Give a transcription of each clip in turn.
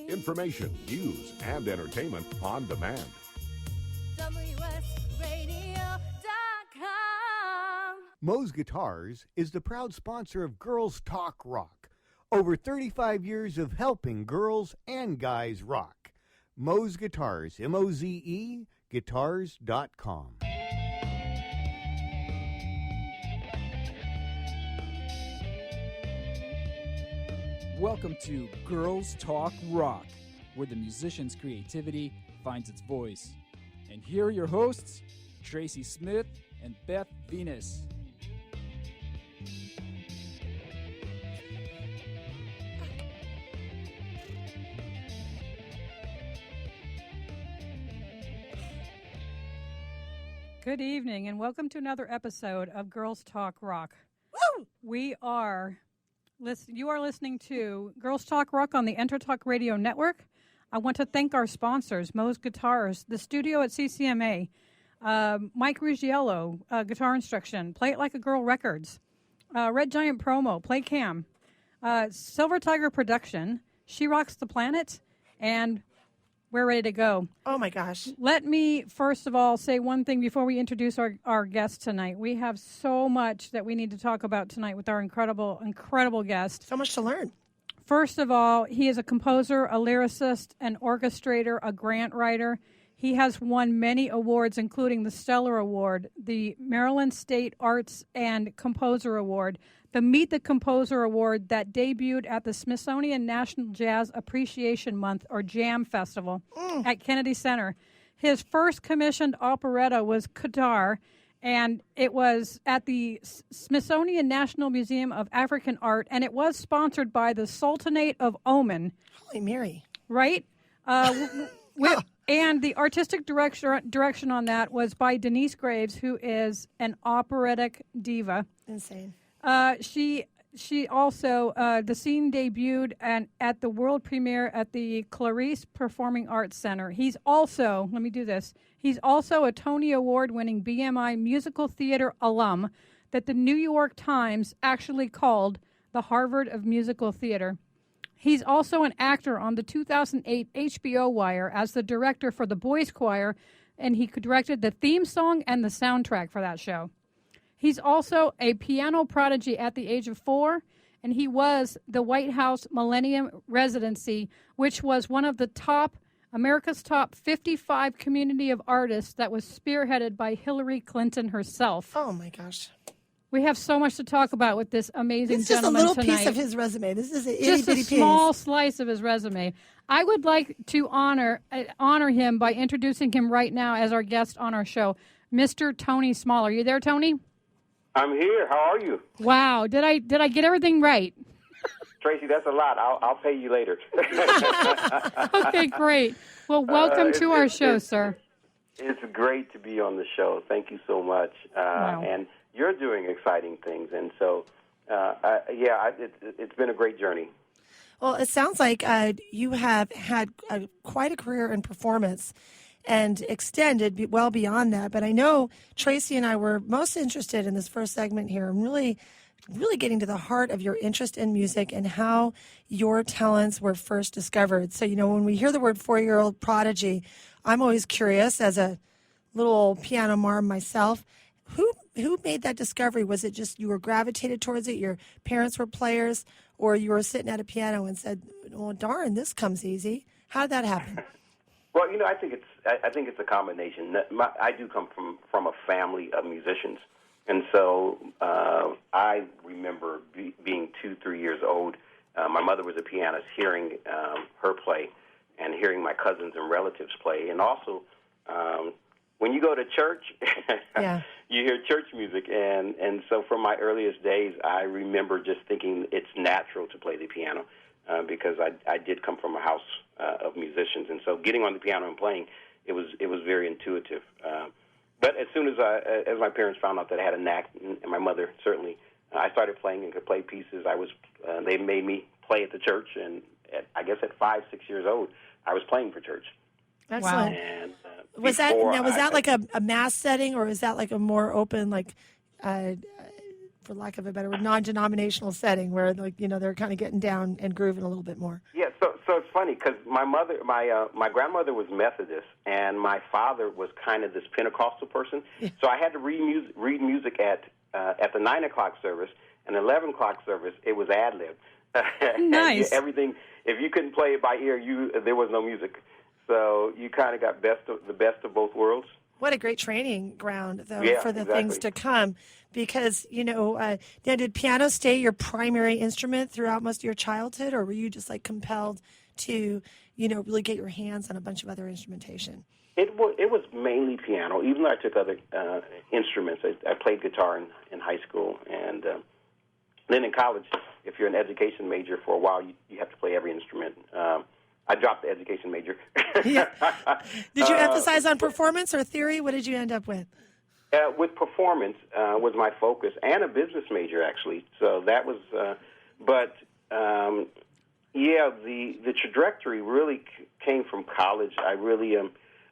Information, news, and entertainment on demand. WSRadio.com. Moe's Guitars is the proud sponsor of Girls Talk Rock. Over 35 years of helping girls and guys rock. Moe's Guitars, M-O-Z-E, guitars.com. Welcome to Girls Talk Rock, where the musician's creativity finds its voice. And here are your hosts, Tracy Smith and Beth Venus. Good evening, and welcome to another episode of Girls Talk Rock. Woo! You are listening to Girls Talk Rock on the EnterTalk Radio Network. I want to thank our sponsors, Moe's Guitars, the studio at CCMA, Mike Ruggiello, Guitar Instruction, Play It Like a Girl Records, Red Giant Promo, Play Cam, Silver Tiger Production, She Rocks the Planet, and we're ready to go. Oh, my gosh. Let me, first of all, say one thing before we introduce our guest tonight. We have so much that we need to talk about tonight with our incredible, incredible guest. So much to learn. First of all, he is a composer, a lyricist, an orchestrator, a grant writer. He has won many awards, including the Stellar Award, the Maryland State Arts and Composer Award, the Meet the Composer Award that debuted at the Smithsonian National Jazz Appreciation Month, or JAM Festival, at Kennedy Center. His first commissioned operetta was Qatar, and it was at the Smithsonian National Museum of African Art, and it was sponsored by the Sultanate of Oman. Holy Mary. Right? And the artistic direction on that was by Denise Graves, who is an operatic diva. Insane. She also, the scene debuted at the world premiere at the Clarice Performing Arts Center. He's also a Tony Award-winning BMI musical theater alum that the New York Times actually called the Harvard of Musical Theater. He's also an actor on the 2008 HBO Wire as the director for the Boys Choir, and he directed the theme song and the soundtrack for that show. He's also a piano prodigy at the age of 4, and he was the White House Millennium Residency, which was one of the America's top 55 community of artists that was spearheaded by Hillary Clinton herself. Oh, my gosh. We have so much to talk about with this amazing It's just a gentleman little tonight. piece of his resume. This is an Just a itty-bitty piece. small slice of his resume. I would like to honor him by introducing him right now as our guest on our show, Mr. TonySmall. Are you there, Tony? I'm here. How are you? Wow. Did I get everything right? Tracy, that's a lot. I'll pay you later. Okay, great. Well, welcome to our show, sir. It's great to be on the show. Thank you so much. Wow. And you're doing exciting things. And so, it's been a great journey. Well, it sounds like you have had quite a career in performance and extended well beyond that. But I know Tracy and I were most interested in this first segment here and really getting to the heart of your interest in music and how your talents were first discovered. So, when we hear the word 4-year-old prodigy, I'm always curious as a little piano marm myself. Who made that discovery? Was it just you were gravitated towards it, your parents were players, or you were sitting at a piano and said, "Oh, darn, this comes easy"? How did that happen? Well, I think it's a combination. I do come from a family of musicians, and so I remember being 2-3 years old. My mother was a pianist, hearing her play, and hearing my cousins and relatives play, and also when you go to church, Yeah. you hear church music, and so from my earliest days, I remember just thinking it's natural to play the piano. Because I did come from a house of musicians, and so getting on the piano and playing, it was very intuitive. But as soon as my parents found out that I had a knack, and my mother certainly, I started playing and could play pieces. They made me play at the church, and at 5-6 years old, I was playing for church. Excellent. And Was that like a mass setting, or is that like a more open, like for lack of a better word, non-denominational setting where, like, they're kind of getting down and grooving a little bit more? Yeah, So it's funny because my grandmother was Methodist, and my father was kind of this Pentecostal person. So I had to read music at the 9 o'clock service and 11 o'clock service. It was ad lib. Nice. Everything. If you couldn't play it by ear, there was no music. So you kind of got the best of both worlds. What a great training ground, though, Yeah, for the exactly. things to come. Because, now, did piano stay your primary instrument throughout most of your childhood, or were you just like compelled to, really get your hands on a bunch of other instrumentation? It was mainly piano, even though I took other instruments. I played guitar in high school, and then in college, if you're an education major for a while, you have to play every instrument. I dropped the education major. Yeah. Did you emphasize on performance or theory? What did you end up with? With performance was my focus, and a business major, actually. So that was, the trajectory really came from college. I really,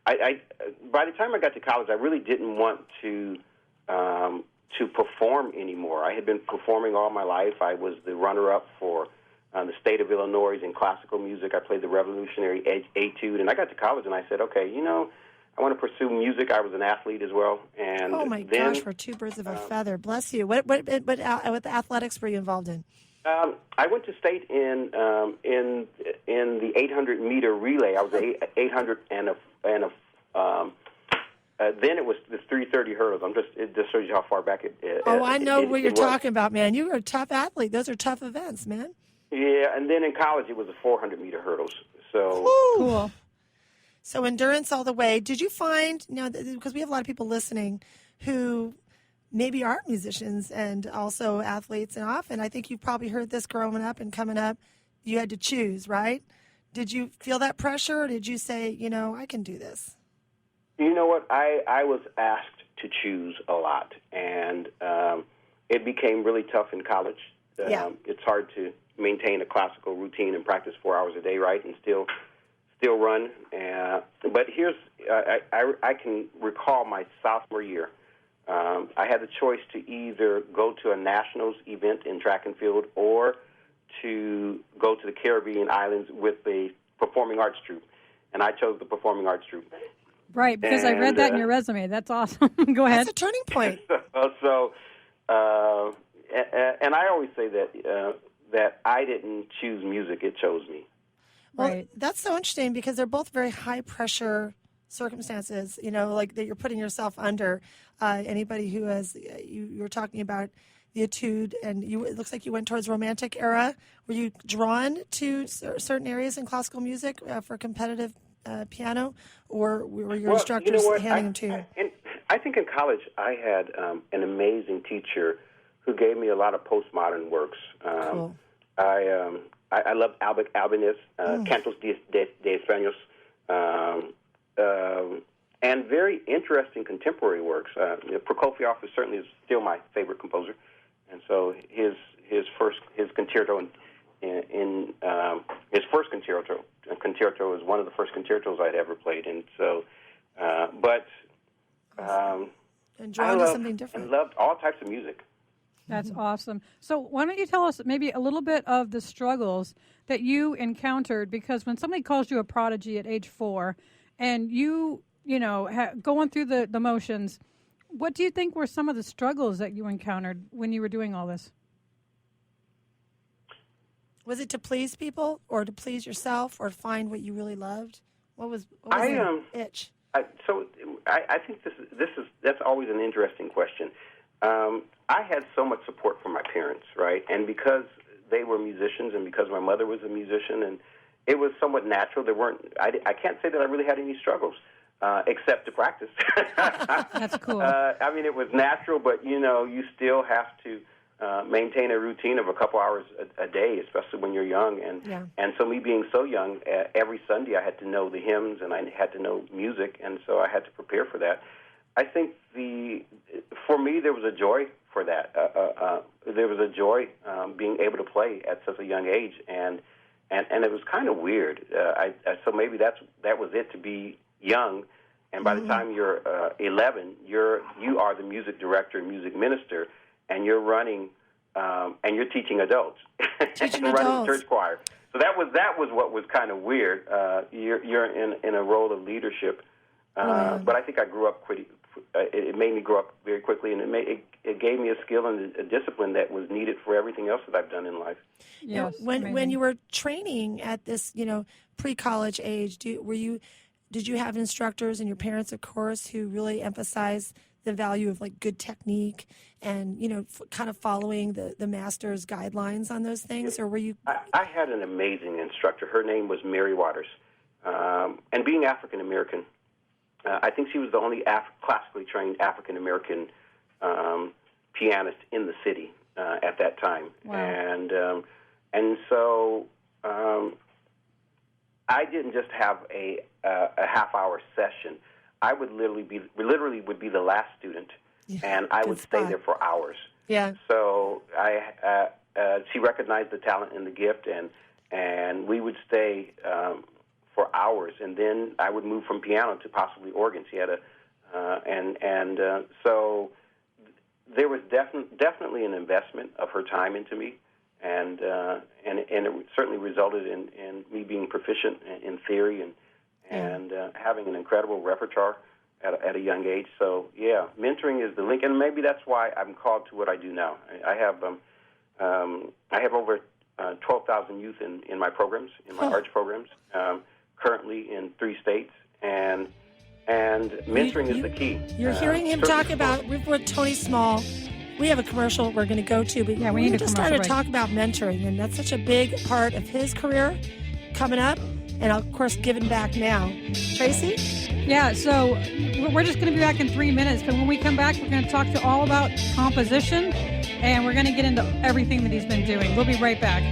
by the time I got to college, I really didn't want to perform anymore. I had been performing all my life. I was the runner-up for the state of Illinois in classical music. I played the Revolutionary Etude, and I got to college, and I said, okay, I want to pursue music. I was an athlete as well, and oh my gosh, for two birds of a feather. Bless you. What athletics were you involved in? I went to state in the 800-meter relay. I was 800 then it was the 330 hurdles. It just shows you how far back it. I know what you're talking about, man. You were a tough athlete. Those are tough events, man. Yeah, and then in college it was the 400-meter hurdles. So cool. So endurance all the way. Did you find, because we have a lot of people listening who maybe are musicians and also athletes, and often I think you've probably heard this growing up and coming up, you had to choose, right? Did you feel that pressure, or did you say, I can do this? You know what? I was asked to choose a lot, and it became really tough in college. It's hard to maintain a classical routine and practice 4 hours a day, right, and still run. But here's I can recall my sophomore year. I had the choice to either go to a nationals event in track and field or to go to the Caribbean islands with a performing arts troupe, and I chose the performing arts troupe. Right, because I read that in your resume. That's awesome. Go ahead. That's a turning point. And I always say that I didn't choose music; it chose me. Well, right. That's so interesting because they're both very high pressure circumstances, like that you're putting yourself under. Anybody who has, you were talking about the etude, and it looks like you went towards romantic era. Were you drawn to certain areas in classical music for competitive piano, or were your instructors handing them to you? I think in college I had an amazing teacher who gave me a lot of postmodern works. Cool. I love Albert Albinus, Cantos de Españos, and very interesting contemporary works. Prokofiev is certainly still my favorite composer, and so his concerto in his first concerto is one of the first concertos I'd ever played, and so and drawn to something different. And loved all types of music. That's awesome. So why don't you tell us maybe a little bit of the struggles that you encountered? Because when somebody calls you a prodigy at age 4 and going through the motions, what do you think were some of the struggles that you encountered when you were doing all this? Was it to please people or to please yourself or find what you really loved? What was the itch? I think that's always an interesting question. I had so much support from my parents, right? And because they were musicians and because my mother was a musician, and it was somewhat natural. I can't say that I really had any struggles, except to practice. That's cool. It was natural, but, you still have to maintain a routine of a couple hours a day, especially when you're young. And so me being so young, every Sunday I had to know the hymns and I had to know music, and so I had to prepare for that. I think for me there was a joy for that. There was a joy being able to play at such a young age, and it was kind of weird. So maybe that was it, to be young, and by the time you're 11, you are the music director and music minister, and you're running and you're teaching adults Teaching and running adults. the church choir. So that was what was kind of weird. You're in a role of leadership, but I think I grew up it made me grow up very quickly, and it gave me a skill and a discipline that was needed for everything else that I've done in life. Yes, When you were training at this, pre-college age, did you have instructors and your parents, of course, who really emphasized the value of like good technique and kind of following the master's guidelines on those things, or were you? I had an amazing instructor. Her name was Mary Waters, and being African American, I think she was the only classically trained African American pianist in the city at that time. Wow. And so I didn't just have a half-hour session. I would literally would be the last student, and I would stay there for hours. Yeah. So she recognized the talent and the gift, and we would stay for hours, and then I would move from piano to possibly organ. She had so there was definitely an investment of her time into me, and it certainly resulted in me being proficient in theory and having an incredible repertoire at a young age. So yeah, mentoring is the link, and maybe that's why I'm called to what I do now. I have over 12,000 youth in my programs, in my arts programs, currently in 3 states, and mentoring is the key. You're hearing him talk about, we've got TonySmall. We have a commercial we're going to go to, but we need just started to talk about mentoring, and that's such a big part of his career coming up, and of course giving back now. Tracy? Yeah, so we're just going to be back in 3 minutes, but when we come back, we're going to talk to all about composition, and we're going to get into everything that he's been doing. We'll be right back.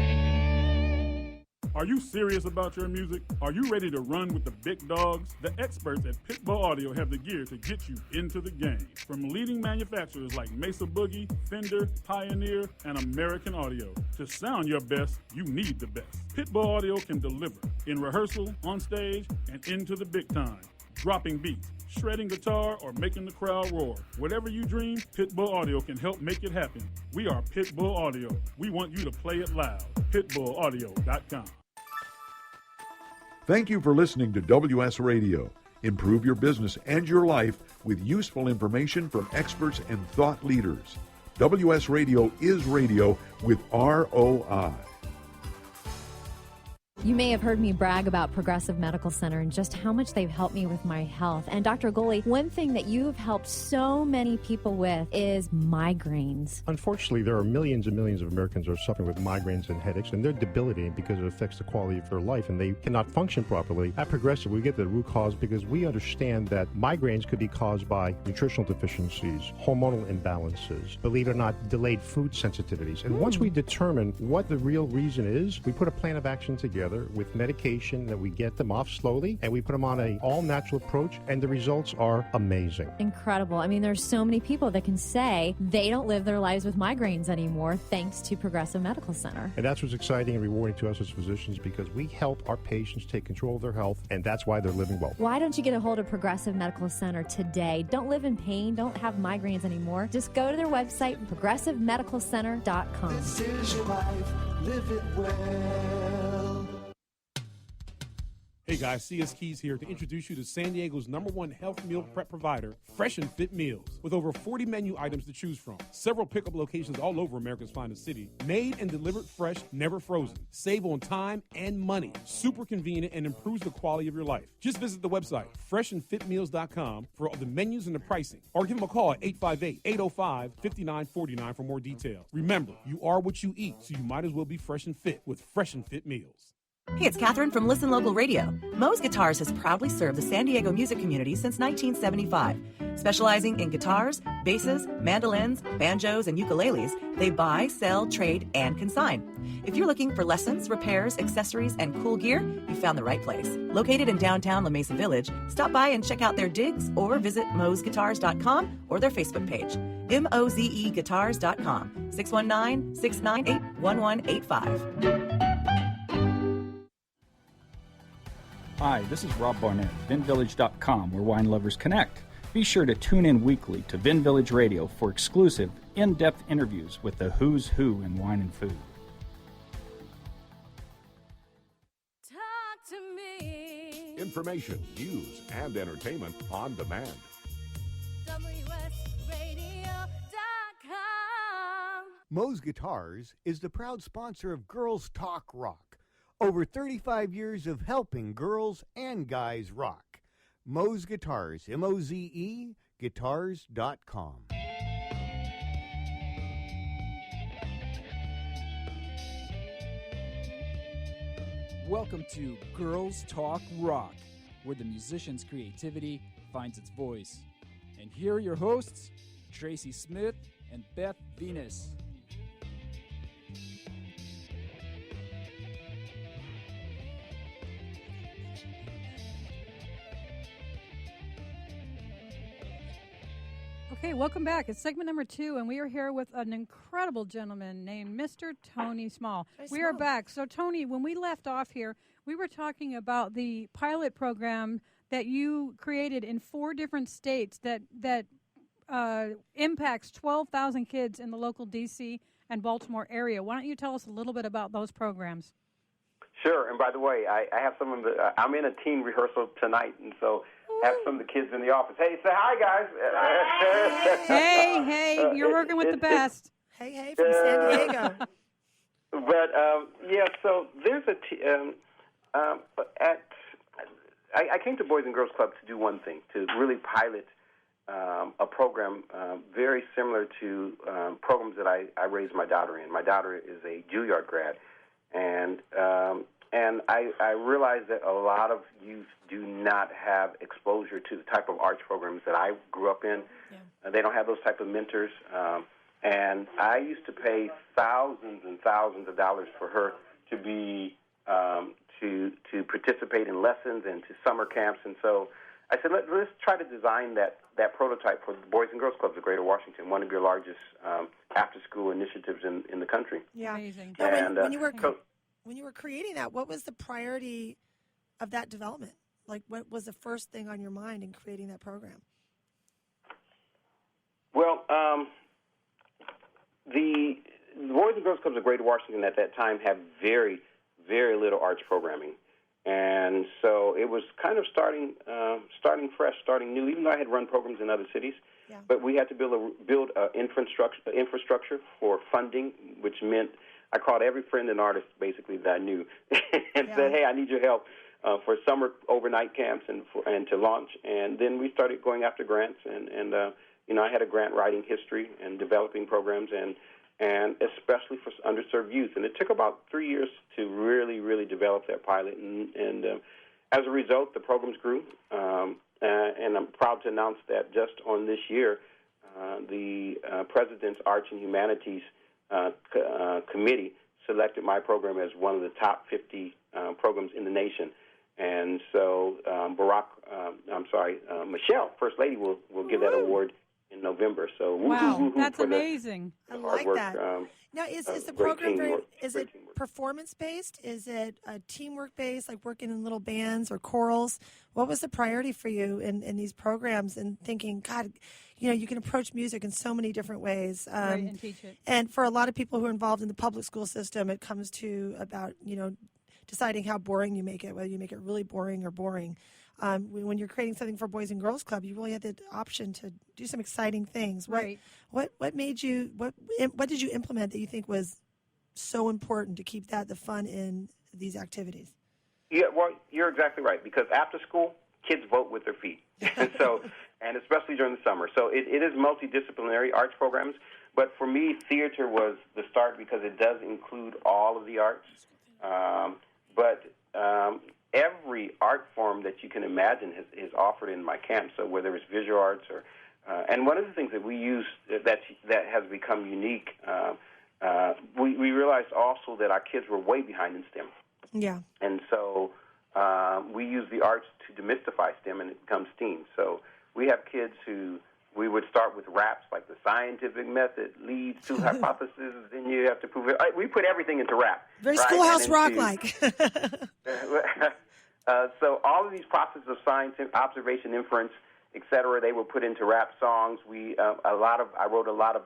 Are you serious about your music? Are you ready to run with the big dogs? The experts at Pitbull Audio have the gear to get you into the game. From leading manufacturers like Mesa Boogie, Fender, Pioneer, and American Audio. To sound your best, you need the best. Pitbull Audio can deliver in rehearsal, on stage, and into the big time. Dropping beats, shredding guitar, or making the crowd roar. Whatever you dream, Pitbull Audio can help make it happen. We are Pitbull Audio. We want you to play it loud. PitbullAudio.com. Thank you for listening to WS Radio. Improve your business and your life with useful information from experts and thought leaders. WS Radio is radio with ROI. You may have heard me brag about Progressive Medical Center and just how much they've helped me with my health. And Dr. Goley, one thing that you've helped so many people with is migraines. Unfortunately, there are millions and millions of Americans who are suffering with migraines and headaches, and they're debilitating because it affects the quality of their life, and they cannot function properly. At Progressive, we get to the root cause because we understand that migraines could be caused by nutritional deficiencies, hormonal imbalances, believe it or not, delayed food sensitivities. And once we determine what the real reason is, we put a plan of action together with medication that we get them off slowly, and we put them on an all-natural approach, and the results are amazing. Incredible. I mean, there's so many people that can say they don't live their lives with migraines anymore thanks to Progressive Medical Center. And that's what's exciting and rewarding to us as physicians, because we help our patients take control of their health, and that's why they're living well. Why don't you get a hold of Progressive Medical Center today? Don't live in pain. Don't have migraines anymore. Just go to their website, progressivemedicalcenter.com. This is your life. Live it well. Hey guys, CS Keys here to introduce you to San Diego's #1 health meal prep provider, Fresh and Fit Meals. With over 40 menu items to choose from, several pickup locations all over America's finest city, made and delivered fresh, never frozen. Save on time and money. Super convenient and improves the quality of your life. Just visit the website, freshandfitmeals.com, for all the menus and the pricing. Or give them a call at 858-805-5949 for more details. Remember, you are what you eat, so you might as well be fresh and fit with Fresh and Fit Meals. Hey, it's Catherine from Listen Local Radio. Moe's Guitars has proudly served the San Diego music community since 1975. Specializing in guitars, basses, mandolins, banjos, and ukuleles, they buy, sell, trade, and consign. If you're looking for lessons, repairs, accessories, and cool gear, you found the right place. Located in downtown La Mesa Village, stop by and check out their digs or visit moesguitars.com or their Facebook page. mozeguitars.com, 619-698-1185. Hi, this is Rob Barnett, VinVillage.com, where wine lovers connect. Be sure to tune in weekly to Vin Village Radio for exclusive, in-depth interviews with the who's who in wine and food. Talk to me. Information, news, and entertainment on demand. WSRadio.com. Moe's Guitars is the proud sponsor of Girls Talk Rock. Over 35 years of helping girls and guys rock. Moe's Guitars, M-O-Z-E, guitars.com. Welcome to Girls Talk Rock, where the musician's creativity finds its voice. And here are your hosts, Tracy Smith and Beth Venus. Okay, welcome back. It's segment number 2, and we are here with an incredible gentleman named Mr. TonySmall. We are back. So, Tony, when we left off here, we were talking about the pilot program that you created in 4 different states that impacts 12,000 kids in the local D.C. and Baltimore area. Why don't you tell us a little bit about those programs? Sure. And by the way, I have some of the. I'm in a team rehearsal tonight, and so I have some of the kids in the office. Hey, say hi, guys. Hey, you're working with the best. Hey, from San Diego. But yeah, so there's I came to Boys and Girls Club to do one thing, to really pilot a program very similar to programs that I raised my daughter in. My daughter is a Juilliard grad, and I realized that a lot of youth do not have exposure to the type of arts programs that I grew up in. Yeah. They don't have those type of mentors. And I used to pay thousands and thousands of dollars for her to be to participate in lessons and to summer camps. And so I said, let's try to design that prototype for the Boys and Girls Clubs of Greater Washington, one of your largest after-school initiatives in the country. Yeah. Amazing. And when you were creating that, what was the priority of that development? Like, what was the first thing on your mind in creating that program? Well, the Boys and Girls Clubs of Greater Washington at that time had very, very little arts programming. And so it was kind of starting fresh, starting new, even though I had run programs in other cities. Yeah. But we had to build infrastructure for funding, which meant I called every friend and artist basically that I knew and said, hey, I need your help for summer overnight camps and to launch. And then we started going after grants. And I had a grant writing history and developing programs and especially for underserved youth. And it took about 3 years to really, really develop that pilot. And as a result, the programs grew. And I'm proud to announce that just on this year, the President's Arts and Humanities Committee selected my program as one of the top 50 programs in the nation. And so Michelle, First Lady, will give that award in November. So wow, that's amazing. I like that. Now, is the program performance based? Is it teamwork based, like working in little bands or chorals? What was the priority for you in these programs and thinking, God, you can approach music in so many different ways, and teach it. And for a lot of people who are involved in the public school system, it comes to about deciding how boring you make it, whether you make it really boring or boring. When you're creating something for Boys and Girls Club, you really have the option to do some exciting things. Right. What made you? What did you implement that you think was so important to keep the fun in these activities? Yeah, well, you're exactly right, because after school, kids vote with their feet, and especially during the summer. So it is multidisciplinary arts programs. But for me, theater was the start because it does include all of the arts. Every art form that you can imagine is offered in my camp. So whether it's visual arts or, and one of the things that we use that has become unique, we realized also that our kids were way behind in STEM. Yeah. And so we use the arts to demystify STEM, and it becomes STEAM. So we have kids who we would start with raps, like the scientific method leads to hypothesis, then you have to prove it. We put everything into rap. Very right? Schoolhouse Rock-like. So all of these processes of science, observation, inference, et etc. They were put into rap songs. I wrote a lot of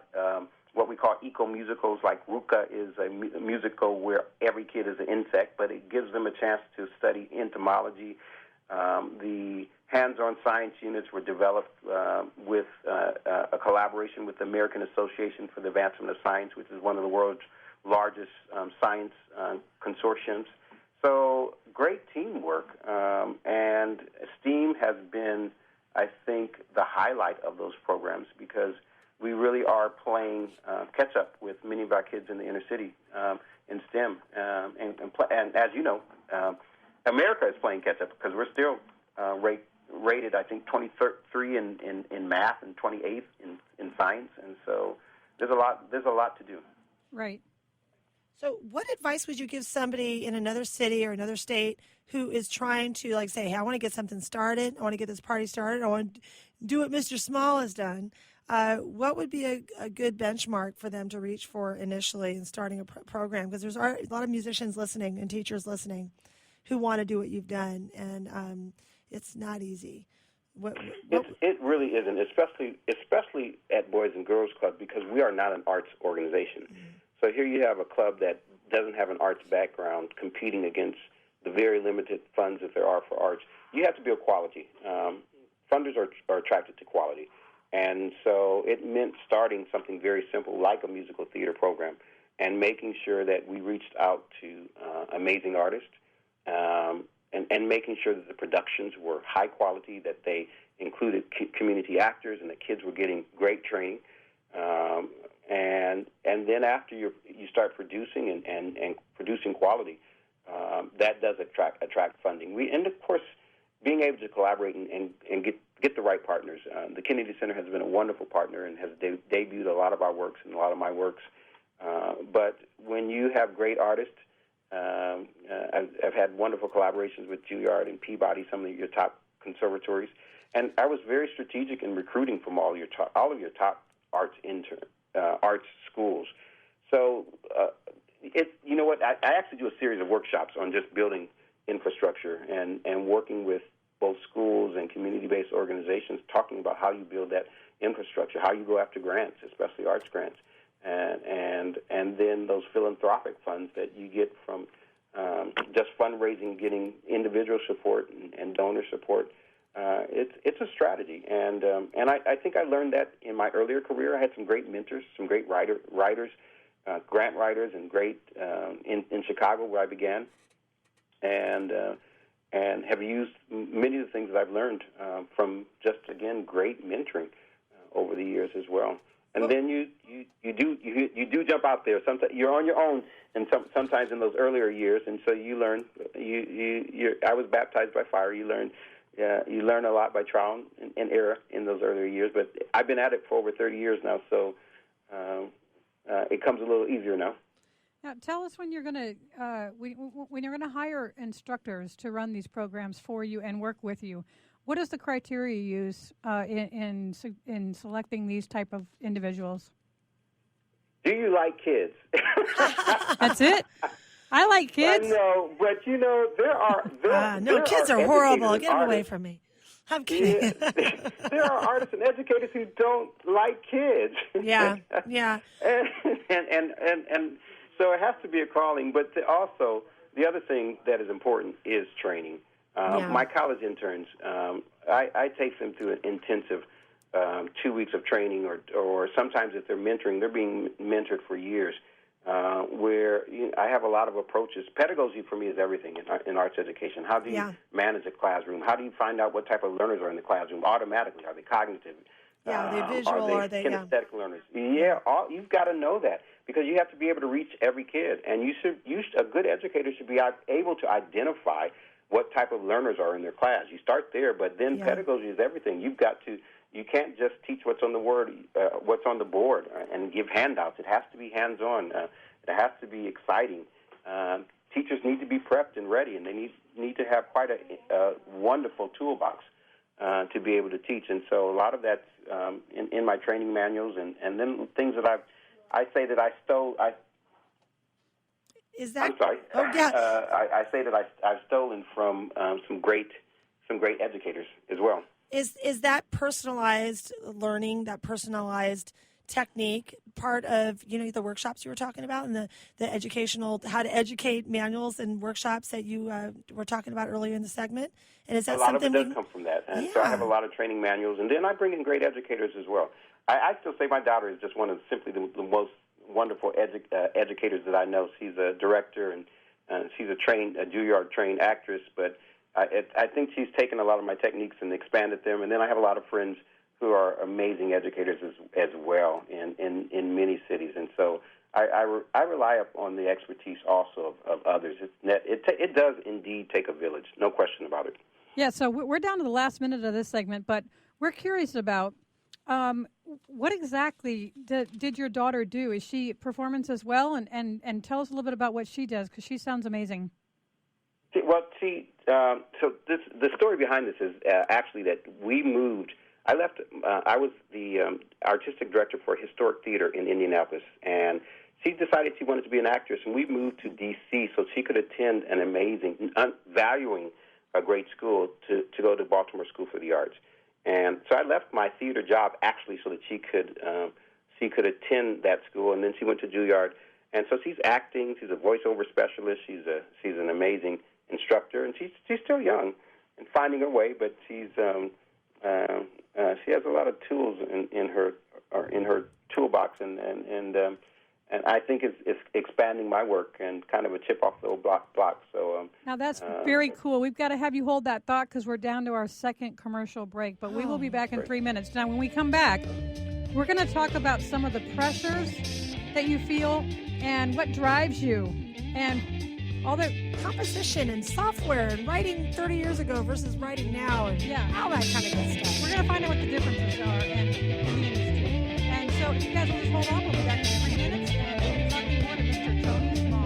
what we call eco-musicals, like Ruka is a musical where every kid is an insect, but it gives them a chance to study entomology. The hands-on science units were developed with a collaboration with the American Association for the Advancement of Science, which is one of the world's largest science consortiums. So great teamwork, and STEAM has been, I think, the highlight of those programs because we really are playing catch-up with many of our kids in the inner city in STEM. And as you know, America is playing catch-up because we're still rated, I think, 23 in math and 28th in science, and so there's a lot to do. Right. So what advice would you give somebody in another city or another state who is trying to, like, say, hey, I want to get something started, I want to get this party started, I want to do what Mr. Small has done? What would be a good benchmark for them to reach for initially in starting a program? Because there's a lot of musicians listening and teachers listening who want to do what you've done, and it's not easy. It really isn't, especially at Boys and Girls Club, because we are not an arts organization. Mm-hmm. So here you have a club that doesn't have an arts background competing against the very limited funds that there are for arts. You have to build quality. Funders are attracted to quality. And so it meant starting something very simple like a musical theater program and making sure that we reached out to amazing artists and making sure that the productions were high quality, that they included community actors and the kids were getting great training. And then after you start producing and producing quality, that does attract funding. And of course, being able to collaborate and get the right partners. The Kennedy Center has been a wonderful partner and has debuted a lot of our works and a lot of my works. But when you have great artists, I've had wonderful collaborations with Juilliard and Peabody, some of your top conservatories, and I was very strategic in recruiting from all of your top arts schools. So you know what? I actually do a series of workshops on just building infrastructure and working with both schools and community-based organizations, talking about how you build that infrastructure, how you go after grants, especially arts grants, and then those philanthropic funds that you get from just fundraising, getting individual support and donor support. It's a strategy, and I think I learned that in my earlier career. I had some great mentors, some great writers, grant writers, and great in Chicago where I began, and have used many of the things that I've learned from just, again, great mentoring over the years as well. And then you do jump out there. Sometimes you're on your own, and sometimes in those earlier years, and so you learn. I was baptized by fire. You learn a lot by trial and error in those earlier years. But I've been at it for over 30 years now, so it comes a little easier now. Now, tell us when you're going to hire instructors to run these programs for you and work with you. What is the criteria you use in selecting these type of individuals? Do you like kids? That's it. I like kids. I know, but kids are horrible. Get them away from me. I'm kidding. Yeah. There are artists and educators who don't like kids. Yeah. And so it has to be a calling. But also, the other thing that is important is training. My college interns, I take them through an intensive 2 weeks of training, or sometimes if they're mentoring, they're being mentored for years, where I have a lot of approaches. Pedagogy for me is everything in arts education. How do you manage a classroom? How do you find out what type of learners are in the classroom automatically? Are they cognitive? Are they visual? Are they kinesthetic learners? Yeah, you've got to know that because you have to be able to reach every kid. And a good educator should be able to identify what type of learners are in their class. You start there, but then pedagogy is everything. You can't just teach what's on the board and give handouts. It has to be hands-on. It has to be exciting. Teachers need to be prepped and ready, and they need to have quite a wonderful toolbox to be able to teach. And so a lot of that's in my training manuals, and then things that I say that I stole. Is that? I'm sorry. Oh, yeah. I say that I've stolen from some great educators as well. Is that personalized learning, that personalized technique, part of the workshops you were talking about and the educational how to educate manuals and workshops that you were talking about earlier in the segment? And is that a lot something of it does come from that, and so I have a lot of training manuals, and then I bring in great educators as well. I still say my daughter is just one of simply the most wonderful educators that I know. She's a director, and she's a Juilliard trained actress, but I think she's taken a lot of my techniques and expanded them. And then I have a lot of friends who are amazing educators as well in many cities. And so I rely on the expertise also of others. It does indeed take a village, no question about it. Yeah, so we're down to the last minute of this segment, but we're curious about what exactly did your daughter do? Is she performance as well? And tell us a little bit about what she does, because she sounds amazing. Well, so the story behind this is actually that we moved. I left. I was the artistic director for Historic Theater in Indianapolis, and she decided she wanted to be an actress, and we moved to D.C. so she could attend an amazing, valuing a great school to go to Baltimore School for the Arts. And so I left my theater job actually so that she could attend that school, and then she went to Juilliard. And so she's acting. She's a voiceover specialist. She's an amazing instructor, and she's still young and finding her way. But she has a lot of tools in her toolbox, and I think it's expanding my work and kind of a chip off the old block. So now that's very cool. We've got to have you hold that thought because we're down to our second commercial break, but we will be back in 3 minutes. Now, when we come back, we're going to talk about some of the pressures that you feel and what drives you and all the composition and software and writing 30 years ago versus writing now and all that kind of good stuff. We're going to find out what the differences are in the industry. And so if you guys will just hold on, we'll be back in 3 minutes and we'll be talking more to Mr. Tony Small.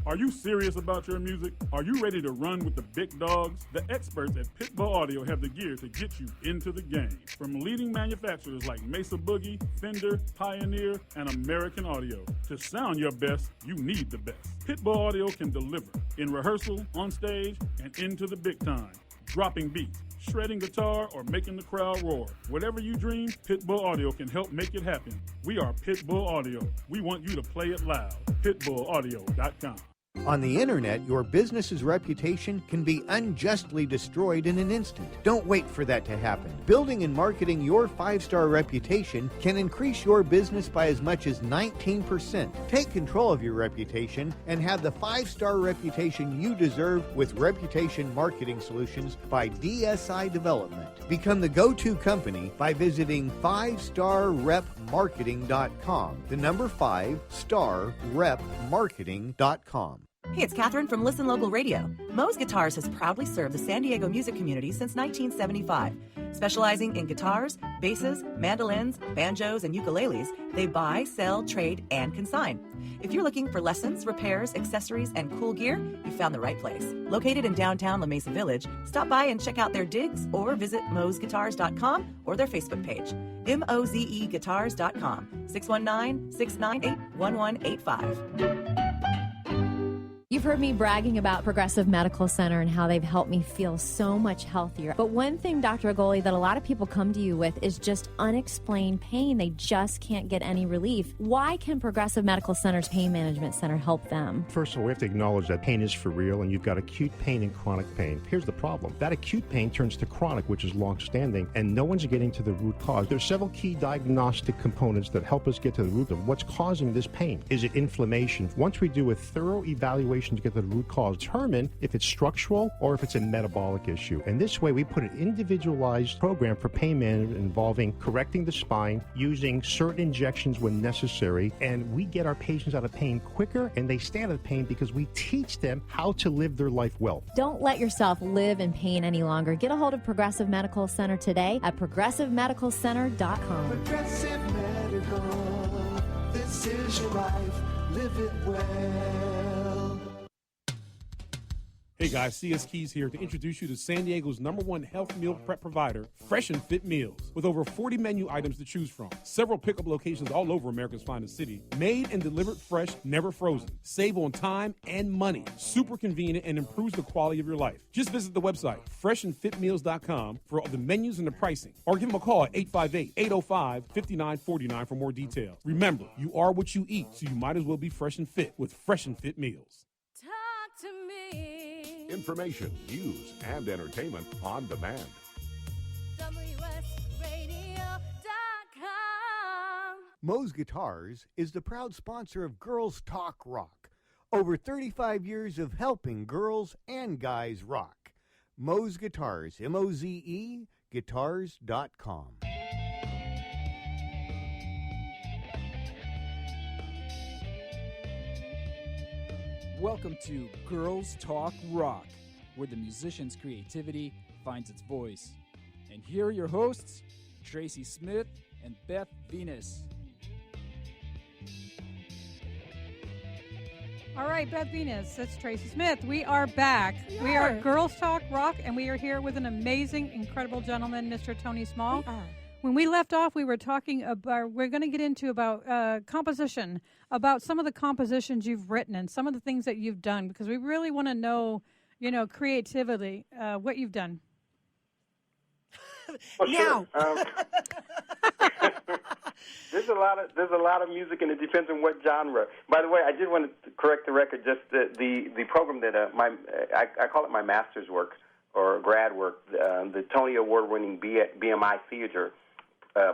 Are you serious about your music? Are you ready to run with the big dogs? The experts at Pitbull Audio have the gear to get you into the game. From leading manufacturers like Mesa Boogie, Fender, Pioneer, and American Audio. To sound your best, you need the best. Pitbull Audio can deliver in rehearsal, on stage, and into the big time. Dropping beats, shredding guitar, or making the crowd roar. Whatever you dream, Pitbull Audio can help make it happen. We are Pitbull Audio. We want you to play it loud. PitbullAudio.com. On the internet, your business's reputation can be unjustly destroyed in an instant. Don't wait for that to happen. Building and marketing your 5-star reputation can increase your business by as much as 19%. Take control of your reputation and have the 5-star reputation you deserve with Reputation Marketing Solutions by DSI Development. Become the go-to company by visiting 5starrepmarketing.com. The number 5starrepmarketing.com. Hey, it's Catherine from Listen Local Radio. Moe's Guitars has proudly served the San Diego music community since 1975. Specializing in guitars, basses, mandolins, banjos, and ukuleles, they buy, sell, trade, and consign. If you're looking for lessons, repairs, accessories, and cool gear, you found the right place. Located in downtown La Mesa Village, stop by and check out their digs or visit moesguitars.com or their Facebook page. mozeguitars.com, 619-698-1185. You've heard me bragging about Progressive Medical Center and how they've helped me feel so much healthier. But one thing, Dr. Agoli, that a lot of people come to you with is just unexplained pain. They just can't get any relief. Why can Progressive Medical Center's Pain Management Center help them? First of all, we have to acknowledge that pain is for real, and you've got acute pain and chronic pain. Here's the problem. That acute pain turns to chronic, which is long-standing, and no one's getting to the root cause. There are several key diagnostic components that help us get to the root of what's causing this pain. Is it inflammation? Once we do a thorough evaluation to get to the root cause, determine if it's structural or if it's a metabolic issue. And this way, we put an individualized program for pain management involving correcting the spine, using certain injections when necessary, and we get our patients out of pain quicker, and they stay out of pain because we teach them how to live their life well. Don't let yourself live in pain any longer. Get a hold of Progressive Medical Center today at progressivemedicalcenter.com. Progressive Medical, this is your life, live it well. Hey guys, CS Keys here to introduce you to San Diego's #1 health meal prep provider, Fresh and Fit Meals. With over 40 menu items to choose from, several pickup locations all over America's finest city, made and delivered fresh, never frozen. Save on time and money. Super convenient and improves the quality of your life. Just visit the website, freshandfitmeals.com, for all the menus and the pricing. Or give them a call at 858-805-5949 for more details. Remember, you are what you eat, so you might as well be fresh and fit with Fresh and Fit Meals. Talk to me. Information, news, and entertainment on demand. WSRadio.com. Moe's Guitars is the proud sponsor of Girls Talk Rock. Over 35 years of helping girls and guys rock. Moe's Guitars, M-O-Z-E, guitars.com. Welcome to Girls Talk Rock, where the musician's creativity finds its voice. And here are your hosts, Tracy Smith and Beth Venus. All right, Beth Venus, that's Tracy Smith. We are back. We are Girls Talk Rock, and we are here with an amazing, incredible gentleman, Mr. TonySmall. When we left off, we were talking about, we're going to get into about composition, about some of the compositions you've written and some of the things that you've done, because we really want to know, creatively, what you've done. Well, sure. There's a lot of music, and it depends on what genre. By the way, I did want to correct the record. Just the program that I call it my master's work or grad work. The Tony Award-winning BMI Theater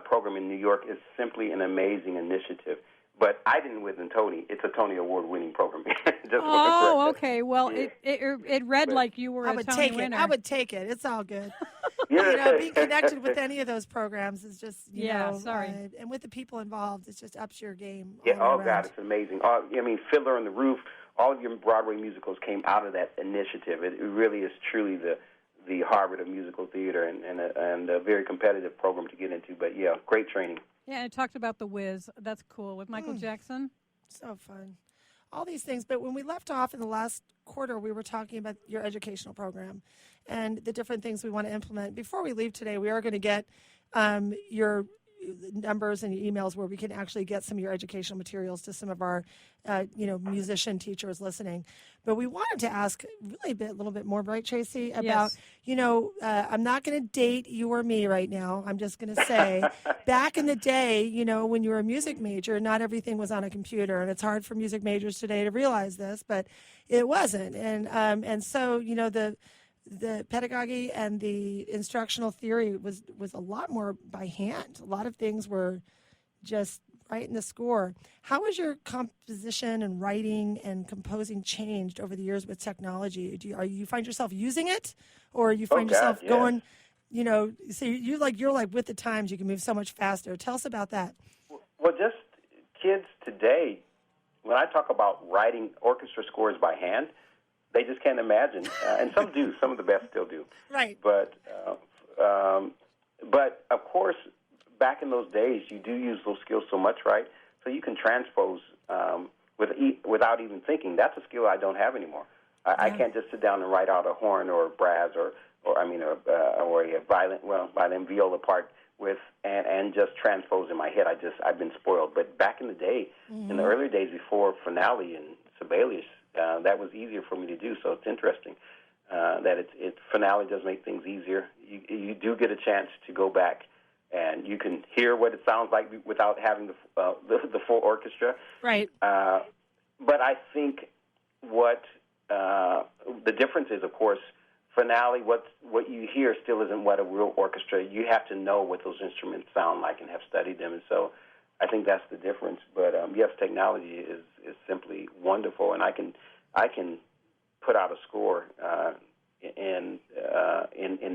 program in New York is simply an amazing initiative. But I didn't win Tony. It's a Tony Award-winning program. Okay. Well, it read like you were a Tony winner. I would take it. It's all good. Yeah. Being connected with any of those programs is just, and with the people involved, it just ups your game. Yeah. God, it's amazing. Fiddler on the Roof. All of your Broadway musicals came out of that initiative. It really is truly the Harvard of musical theater and a very competitive program to get into. But yeah, great training. Yeah, and it talked about The Wiz. That's cool. With Michael Jackson. So fun. All these things. But when we left off in the last quarter, we were talking about your educational program and the different things we want to implement. Before we leave today, we are going to get your numbers and emails where we can actually get some of your educational materials to some of our, musician teachers listening. But we wanted to ask really a little bit more, right, Tracy, about, I'm not going to date you or me right now. I'm just going to say back in the day, when you were a music major, not everything was on a computer. And it's hard for music majors today to realize this, but it wasn't. And so, the pedagogy and the instructional theory was a lot more by hand. A lot of things were just writing the score. How has your composition and writing and composing changed over the years with technology? Do you find yourself using it, or you find yourself going, so you're like with the times, you can move so much faster. Tell us about that. Well, just kids today, when I talk about writing orchestra scores by hand, they just can't imagine, and some do. Some of the best still do. Right. But of course, back in those days, you do use those skills so much, right? So you can transpose without even thinking. That's a skill I don't have anymore. I can't just sit down and write out a horn or a brass or a violin viola part and just transpose in my head. I've been spoiled. But back in the day, in the early days before Finale and Sibelius, that was easier for me to do. So it's interesting that Finale does make things easier. You do get a chance to go back and you can hear what it sounds like without having the full orchestra. Right. But I think what the difference is, of course, Finale, what you hear still isn't what a real orchestra. You have to know what those instruments sound like and have studied them. And so I think that's the difference. But yes, technology is simply wonderful, and I can put out a score in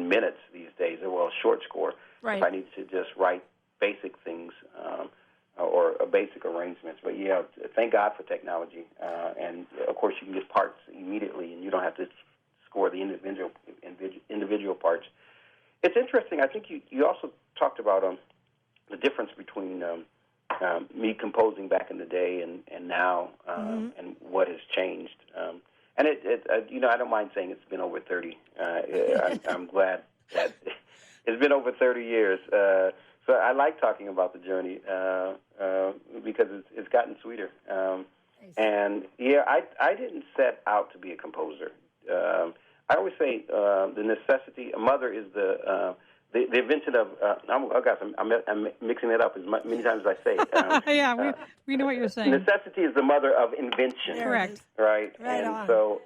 minutes these days. Well, a short score. Right. If I need to just write basic things or basic arrangements. But yeah, thank God for technology. And of course, you can get parts immediately, and you don't have to score the individual parts. It's interesting. I think you also talked about the difference between me composing back in the day and now, and what has changed. And I don't mind saying it's been over 30. I'm glad that it's been over 30 years. So I like talking about the journey because it's gotten sweeter. And yeah, I didn't set out to be a composer. I always say the necessity. A mother is the invention of. I'm mixing it up as many times as I say it. Yeah, we know what you're saying. Necessity is the mother of invention. Correct. Right. Right and on. so,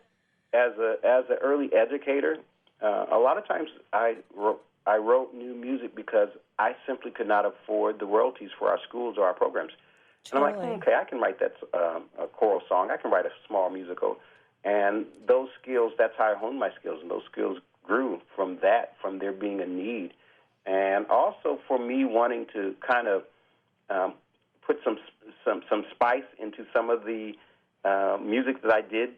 as an early educator, a lot of times I wrote new music because I simply could not afford the royalties for our schools or our programs. And I'm like, okay, I can write that a choral song. I can write a small musical. And those skills, that's how I honed my skills. And those skills grew from there being a need. And also for me wanting to kind of put some spice into some of the music that I did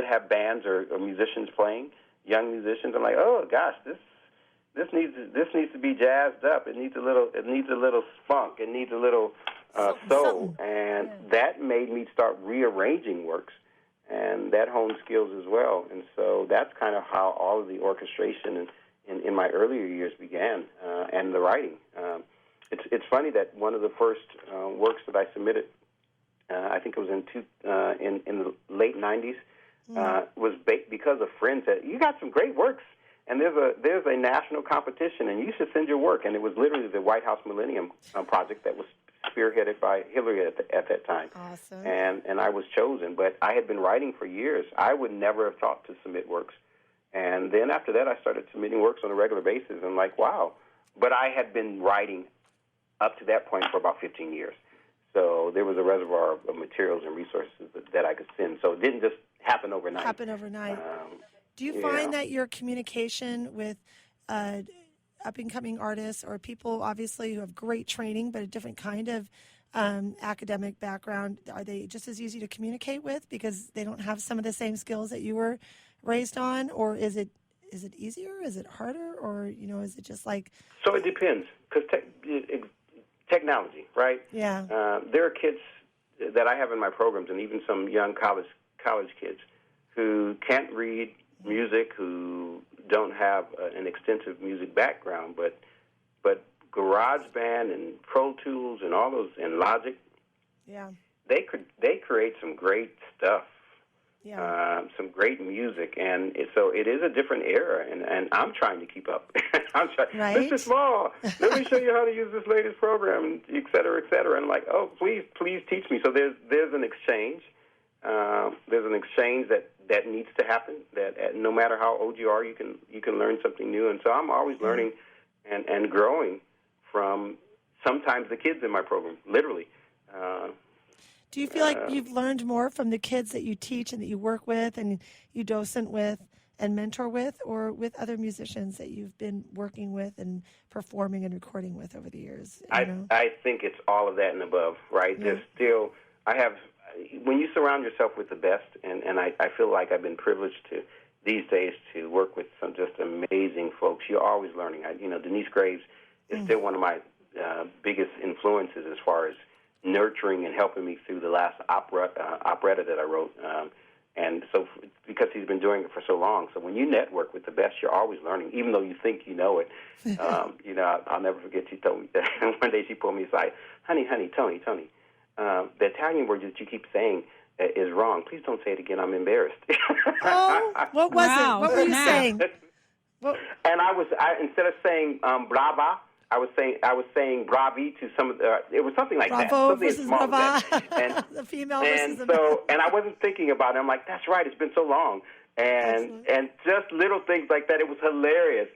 have bands or musicians playing, young musicians. I'm like, oh gosh, this needs to be jazzed up. It needs a little spunk. It needs a little soul, and that made me start rearranging works, and that honed skills as well. And so that's kind of how all of the orchestration in my earlier years began, and the writing. It's funny that one of the first works that I submitted, I think it was in the late 90s, was because a friend said, "You got some great works, and there's a national competition, and you should send your work." And it was literally the White House Millennium Project that was spearheaded by Hillary at that time. Awesome. And I was chosen, but I had been writing for years. I would never have thought to submit works. And then after that, I started submitting works on a regular basis, and like, wow. But I had been writing up to that point for about 15 years. So there was a reservoir of materials and resources that I could send. So it didn't just happen overnight. Do you find that your communication with up-and-coming artists or people, obviously, who have great training but a different kind of academic background, are they just as easy to communicate with because they don't have some of the same skills that you were raised on? Or is it easier? Is it harder? Or, is it just like... So it depends, because technology, right? Yeah. There are kids that I have in my programs, and even some young college kids who can't read music, who don't have an extensive music background, but GarageBand and Pro Tools and all those, and Logic, they create some great stuff, some great music, and so it is a different era, and I'm trying to keep up. I'm trying. Right? Mr. Small, let me show you how to use this latest program, and et cetera, et cetera. And I'm like, oh, please teach me. So there's an exchange. There's an exchange that needs to happen. That no matter how old you are, you can learn something new. And so I'm always learning and growing from sometimes the kids in my program, literally. Do you feel like you've learned more from the kids that you teach and that you work with and you docent with and mentor with, or with other musicians that you've been working with and performing and recording with over the years? I think it's all of that and above, right? Yeah. There's still, when you surround yourself with the best, and I feel like I've been privileged to, these days, to work with some just amazing folks. You're always learning. Denise Graves is still one of my biggest influences as far as nurturing and helping me through the last operetta that I wrote. And so because he's been doing it for so long. So when you network with the best, you're always learning, even though you think you know it. I'll never forget, she told me that one day she pulled me aside, honey, Tony, the Italian word that you keep saying is wrong. Please don't say it again. I'm embarrassed. Oh, what was it? What were you saying? And instead of saying brava, I was saying bravi to some of the, it was something like that. Bravo Something versus small as brava. that. The female and versus the so, and I wasn't thinking about it. I'm like, that's right. It's been so long. And just little things like that. It was hilarious.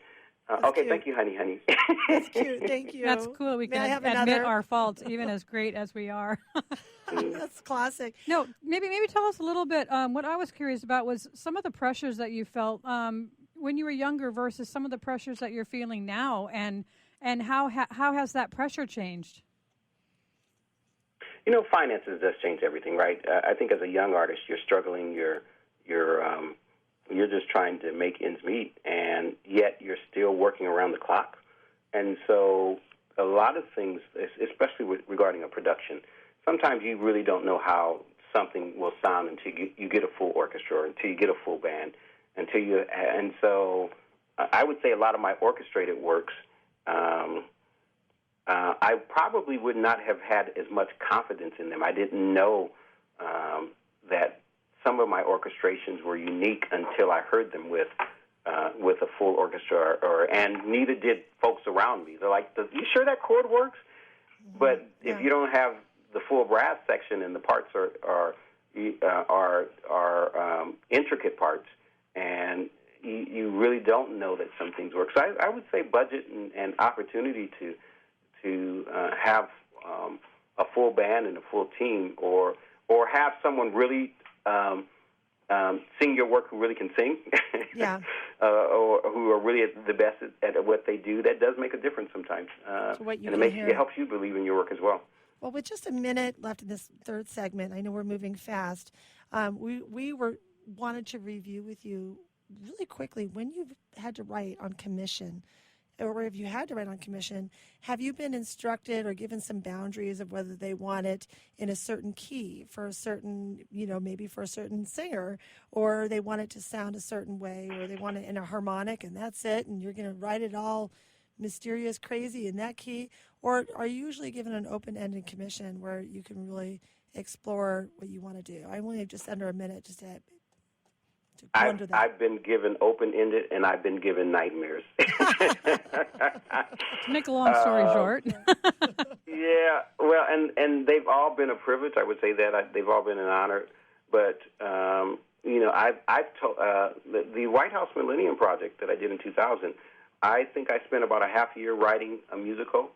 Okay, cute. Thank you, honey. That's cute. Thank you. That's cool. We can admit our faults, even as great as we are. That's classic. No, maybe tell us a little bit. What I was curious about was some of the pressures that you felt when you were younger versus some of the pressures that you're feeling now, and how has that pressure changed? Finances does change everything, right? I think as a young artist, you're struggling. You're just trying to make ends meet, and yet you're still working around the clock. And so a lot of things, especially regarding a production, sometimes you really don't know how something will sound until you get a full orchestra, until you get a full band, and so I would say a lot of my orchestrated works, I probably would not have had as much confidence in them. I didn't know that some of my orchestrations were unique until I heard them with a full orchestra, and neither did folks around me. They're like, "You sure that chord works?" But if you don't have the full brass section and the parts are intricate parts, and you really don't know that some things work. So I would say budget and opportunity to have a full band and a full team, or have someone really sing your work who really can sing, or who are really the best at what they do. That does make a difference sometimes, it helps you believe in your work as well. Well, with just a minute left in this third segment, I know we're moving fast. We wanted to review with you really quickly when you've had to write on commission, or if you had to write on commission, have you been instructed or given some boundaries of whether they want it in a certain key for a certain, maybe for a certain singer, or they want it to sound a certain way, or they want it in a harmonic and that's it, and you're going to write it all mysterious, crazy in that key? Or are you usually given an open-ended commission where you can really explore what you want to do? I only have just under a minute just to ponder that. I've been given open-ended, and I've been given nightmares. To make a long story short. Yeah, well, and they've all been a privilege. I would say that they've all been an honor. But I've told the White House Millennium Project that I did in 2000. I think I spent about a half year writing a musical,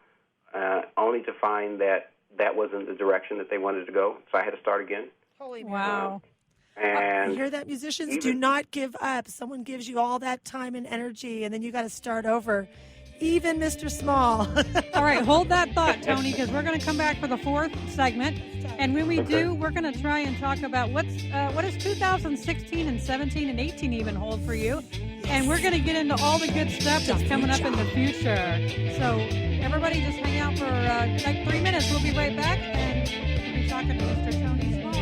only to find that wasn't the direction that they wanted to go. So I had to start again. Holy wow. And you hear that, musicians? Do not give up. Someone gives you all that time and energy, and then you got to start over. Even Mr. Small. All right, hold that thought, Tony, because we're going to come back for the fourth segment. And when we do, we're going to try and talk about what does 2016 and 17 and 18 even hold for you. And we're going to get into all the good stuff that's coming up in the future. So everybody just hang out for like 3 minutes. We'll be right back, and we'll be talking to Mr. Tony Small.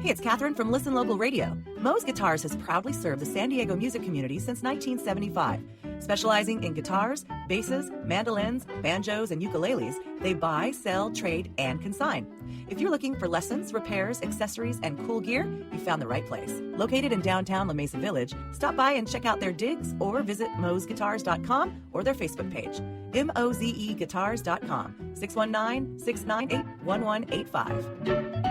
Hey, it's Catherine from Listen Local Radio. Moe's Guitars has proudly served the San Diego music community since 1975. Specializing in guitars, basses, mandolins, banjos, and ukuleles, they buy, sell, trade, and consign. If you're looking for lessons, repairs, accessories, and cool gear, you found the right place. Located in downtown La Mesa Village, stop by and check out their digs or visit moesguitars.com or their Facebook page. mozeguitars.com, 619-698-1185.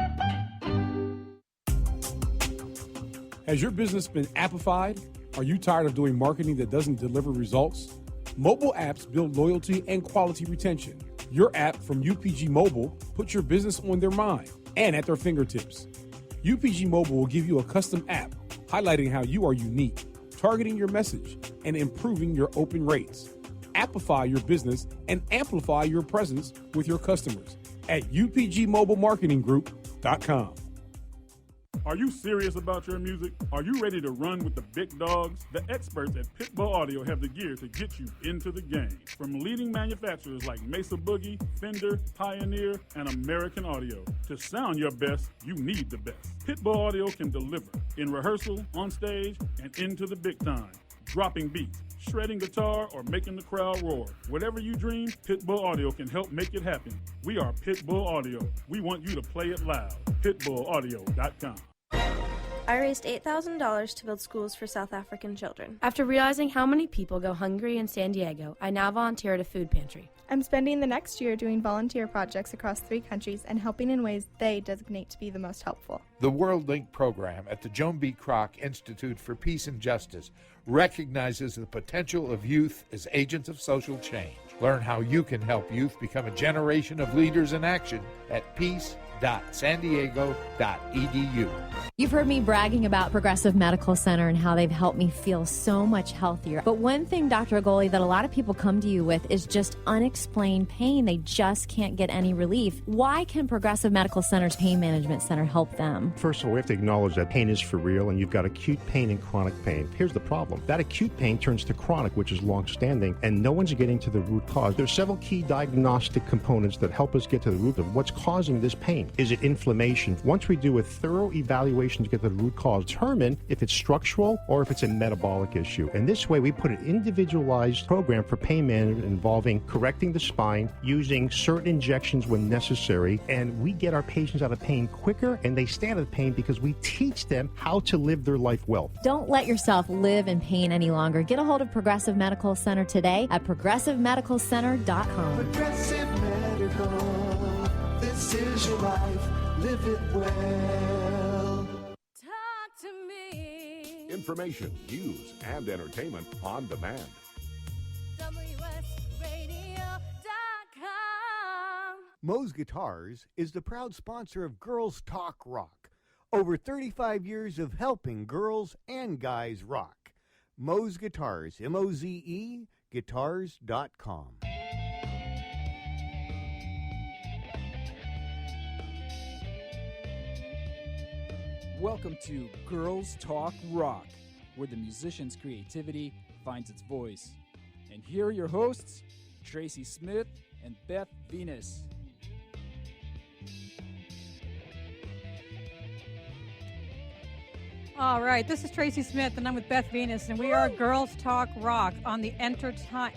Has your business been appified? Are you tired of doing marketing that doesn't deliver results? Mobile apps build loyalty and quality retention. Your app from UPG Mobile puts your business on their mind and at their fingertips. UPG Mobile will give you a custom app highlighting how you are unique, targeting your message, and improving your open rates. Appify your business and amplify your presence with your customers at upgmobilemarketinggroup.com. Are you serious about your music? Are you ready to run with the big dogs? The experts at Pitbull Audio have the gear to get you into the game. From leading manufacturers like Mesa Boogie, Fender, Pioneer, and American Audio. To sound your best, you need the best. Pitbull Audio can deliver in rehearsal, on stage, and into the big time. Dropping beats, shredding guitar, or making the crowd roar. Whatever you dream, Pitbull Audio can help make it happen. We are Pitbull Audio. We want you to play it loud. PitbullAudio.com. I raised $8,000 to build schools for South African children. After realizing how many people go hungry in San Diego, I now volunteer at a food pantry. I'm spending the next year doing volunteer projects across 3 countries and helping in ways they designate to be the most helpful. The World Link program at the Joan B. Kroc Institute for Peace and Justice recognizes the potential of youth as agents of social change. Learn how you can help youth become a generation of leaders in action at peace-justice.org. www.sandiego.edu. You've heard me bragging about Progressive Medical Center and how they've helped me feel so much healthier. But one thing, Dr. Agoli, that a lot of people come to you with is just unexplained pain. They just can't get any relief. Why can Progressive Medical Center's Pain Management Center help them? First of all, we have to acknowledge that pain is for real, and you've got acute pain and chronic pain. Here's the problem. That acute pain turns to chronic, which is long-standing, and no one's getting to the root cause. There's several key diagnostic components that help us get to the root of what's causing this pain. Is it inflammation? Once we do a thorough evaluation to get to the root cause, determine if it's structural or if it's a metabolic issue. And this way, we put an individualized program for pain management involving correcting the spine, using certain injections when necessary, and we get our patients out of pain quicker, and they stay out of pain because we teach them how to live their life well. Don't let yourself live in pain any longer. Get a hold of Progressive Medical Center today at progressivemedicalcenter.com. Progressive Medical, this is your life, live it well. Talk to me. Information, news, and entertainment on demand. WSRadio.com. Moe's Guitars is the proud sponsor of Girls Talk Rock. Over 35 years of helping girls and guys rock. Moe's Guitars, M-O-Z-E, guitars.com. Welcome to Girls Talk Rock, where the musician's creativity finds its voice. And here are your hosts, Tracy Smith and Beth Venus. All right, this is Tracy Smith, and I'm with Beth Venus, and we are Girls Talk Rock on the Enter Talk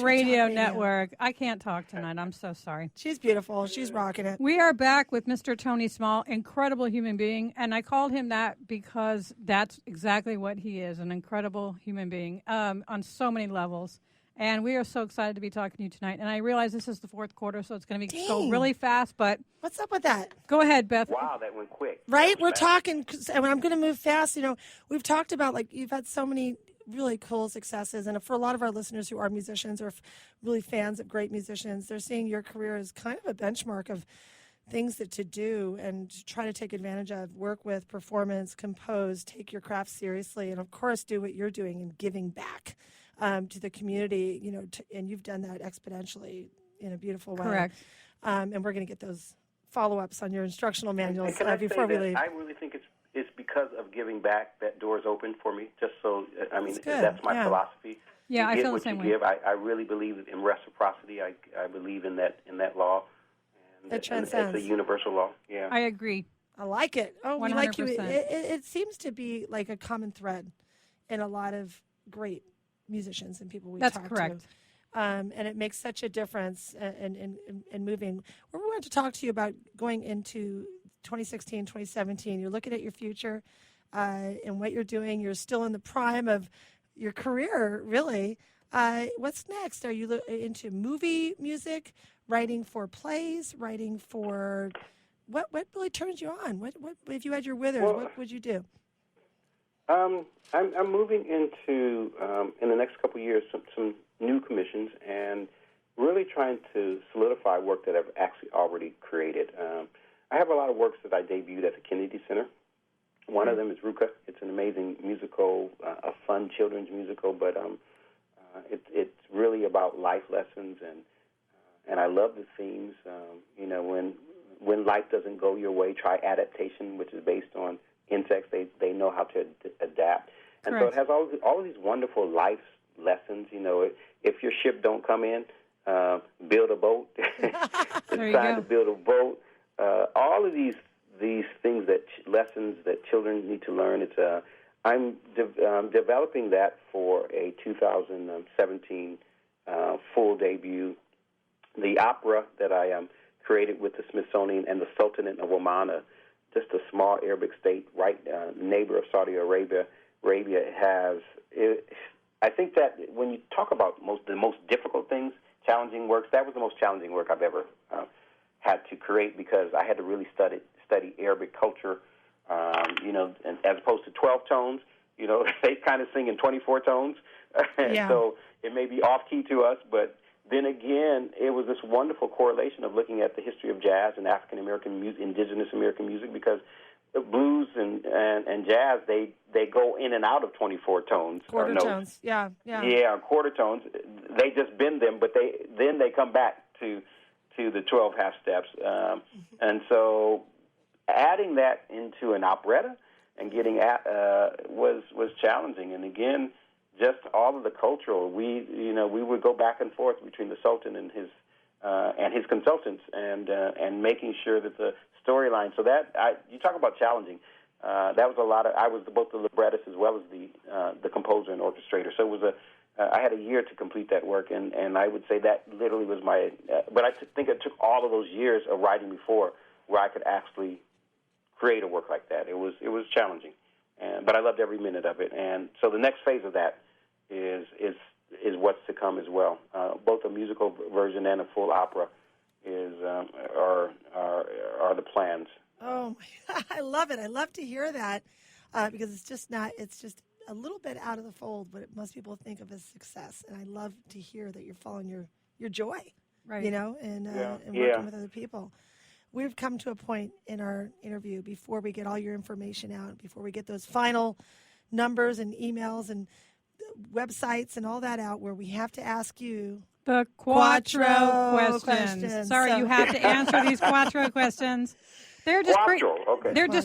Radio Network. I can't talk tonight. I'm so sorry. She's beautiful. She's rocking it. We are back with Mr. TonySmall, incredible human being, and I called him that because that's exactly what he is, an incredible human being on so many levels. And we are so excited to be talking to you tonight. And I realize this is the fourth quarter, so it's going to go really fast. But what's up with that? Go ahead, Beth. Wow, that went quick. Right? We're talking, and I'm going to move fast. You know, we've talked about, like, you've had so many really cool successes. And for a lot of our listeners who are musicians or really fans of great musicians, they're seeing your career as kind of a benchmark of things that to do and try to take advantage of, work with, performance, compose, take your craft seriously, and, of course, do what you're doing and giving back to the community, you know, and you've done that exponentially in a beautiful way. Correct. And we're going to get those follow-ups on your instructional manuals And can I before say we that leave. I really think it's because of giving back that doors open for me. Just so, I mean, That's good. that's my Yeah. philosophy. Yeah, You I get feel the what same you way. give. I really believe in reciprocity. I believe in that law. And It transcends. It's a universal law. Yeah. I agree. I like it. Oh, we like you. 100%. It seems to be like a common thread in a lot of great musicians and people we That's talk correct. to. And it makes such a difference in moving. We want to talk to you about going into 2016, 2017. You're looking at your future and what you're doing. You're still in the prime of your career, really. What's next? Are you into movie music, writing for plays, writing for what really turns you on? What if you had your withers, what would you do? I'm moving into in the next couple of years some new commissions and really trying to solidify work that I've actually already created. I have a lot of works that I debuted at the Kennedy Center. One of them is Ruka. It's an amazing musical, a fun children's musical, but it's really about life lessons and I love the themes. You know, when life doesn't go your way, try adaptation, which is based on insects. They know how to adapt, and so it has all of these wonderful life lessons. You know, if your ship don't come in, build a boat. It's time to build a boat. All of these things lessons that children need to learn. It's I'm developing that for a 2017 full debut. The opera that I created with the Smithsonian and the Sultanate of Oman, just a small Arabic state, right neighbor of Saudi Arabia. I think that when you talk about the most difficult things, challenging works, that was the most challenging work I've ever had to create because I had to really study Arabic culture, you know, and as opposed to 12 tones. You know, they kind of sing in 24 tones. Yeah. So it may be off-key to us, but then again, it was this wonderful correlation of looking at the history of jazz and African American music, indigenous American music, because blues and jazz, they go in and out of 24 tones. Quarter or notes. tones, yeah. Yeah, quarter tones. They just bend them, but they come back to the 12 half steps. And so adding that into an operetta and getting was challenging. And again, just all of the cultural. We would go back and forth between the Sultan and his consultants, and making sure that the storyline. So you talk about challenging. That was a lot of. I was both the librettist as well as the composer and orchestrator. So it was I had a year to complete that work, and I would say that literally was my. But I think it took all of those years of writing before where I could actually create a work like that. It was challenging, but I loved every minute of it. And so the next phase of that is what's to come as well. Both a musical version and a full opera are the plans. Oh, I love it. I love to hear that because it's just a little bit out of the fold what most people think of as success. And I love to hear that you're following your joy, right? And working with other people. We've come to a point in our interview before we get all your information out, before we get those final numbers and emails and websites and all that out, where we have to ask you the Quattro questions. Sorry, you have to answer these Quattro questions. They're just